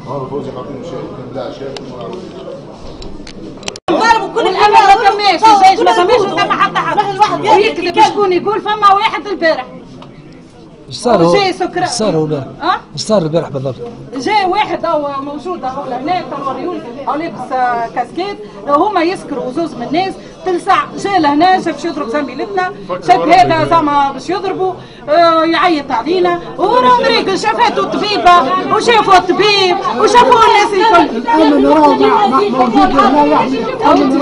ضربوا كل الامل ما تماش، الجيش ما تماش وتم حتى حد ويكذب شكون يقول فما واحد البارح. ايش صار هو؟ جاي سكران. ايش صار هو البارح؟ ايش صار البارح بالضبط؟ جاي واحد او موجود اهو لهنا تنوريون او لابس كاسكيت، هما يسكروا زوز من الناس، تلسع جا لهنا شاف يضرب زميلتنا، شاف هذا زعما باش يضربوا يعيط علينا، وراهم راجل شافته طبيبه وشافوا الطبيب وشافوا الناس الكل.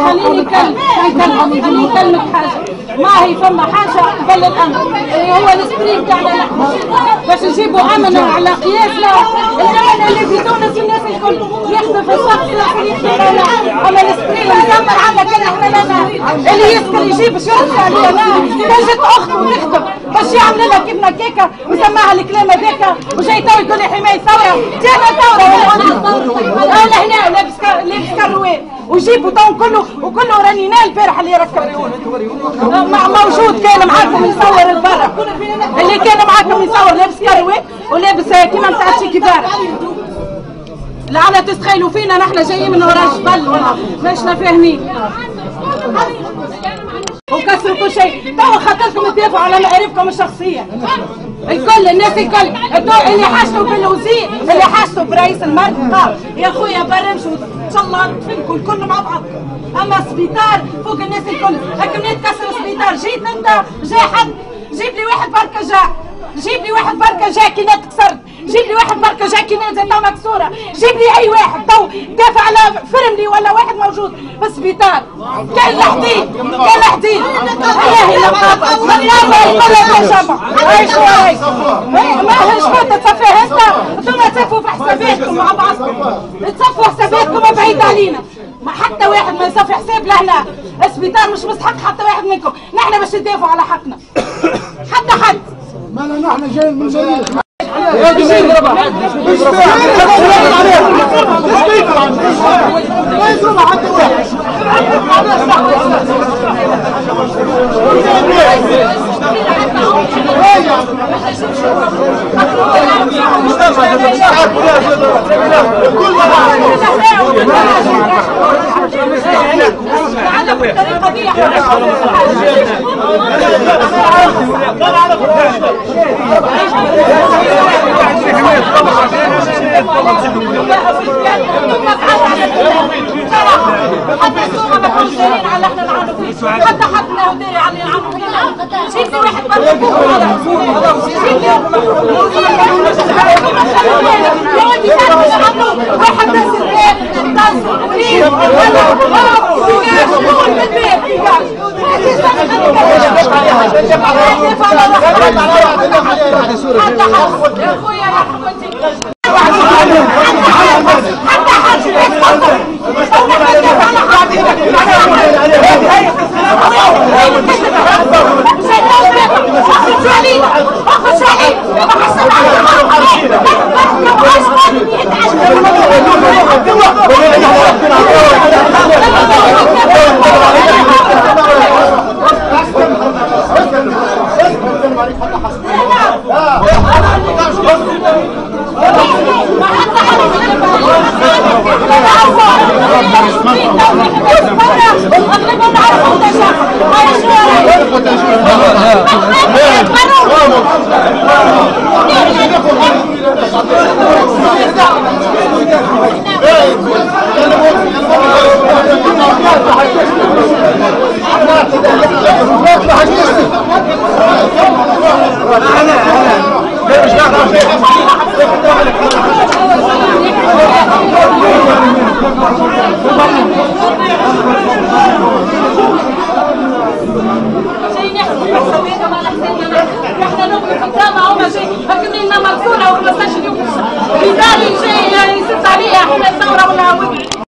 خليني نكلمك حاجه، ما هي فما حاجه قبل الامن، هو السبري تاعنا نحن باش نجيبوا امن على قياسنا، الامن اللي في تونس الناس الكل يخدم في الصف اما السبري نكمل عندنا كان احنا لنا اللي يسكر يجيب باش يرد علينا، كان جات اخته وتخدم باش يعمل لها كيفنا كيكه وسماها الكلام هذاك وجاي تو يقول لي حمايه ثوره، جانا ثوره انا هنا لابس كروات وجيبوا تو وكله رانيناه البارح اللي ركب موجود كان معاكم يصور البرا، اللي كان معاكم يصور لابس كروات ولابس كيما نتاع شي كبار. لعنا تستخيلوا فينا نحن جايين من ورا الجبل ولا ماشنا فاهمين وكسروا كل شيء، توا خاطركم تدافعوا على مآربكم الشخصية. الكل الناس الكل اللي حاجتوا بالوزير اللي حاجتوا برئيس المركز قال يا خويا برمشوا ان شاء الله نتفلكوا الكل مع بعض، اما السبيطار فوق الناس الكل، هكا منين تكسر السبيطار جيت انت جا حد جيب لي واحد بركه جا، جيب لي واحد بركه جا كي كسرت، جيب لي واحد بركه جا كي زيتها مكسوره، جيب لي اي واحد تو دافع على فرملي ولا واحد موجود في السبيطار، كان الحديد كان الحديد الله ما شكون تصفيها انت انتم تصفوا في حساباتكم مع بعضكم، تصفوا حساباتكم بعيد علينا، ما حتى واحد ما يصفي حساب لهنا، السبيطار مش مستحق حتى واحد منكم، نحن باش ندافعوا على حقنا حتى حد مالنا نحن جايين من جديد حتى حقنا وداري على العنو فينا، جيب لي واحد واحد ناس في داري شيء يسد عليها احنا الثوره ولا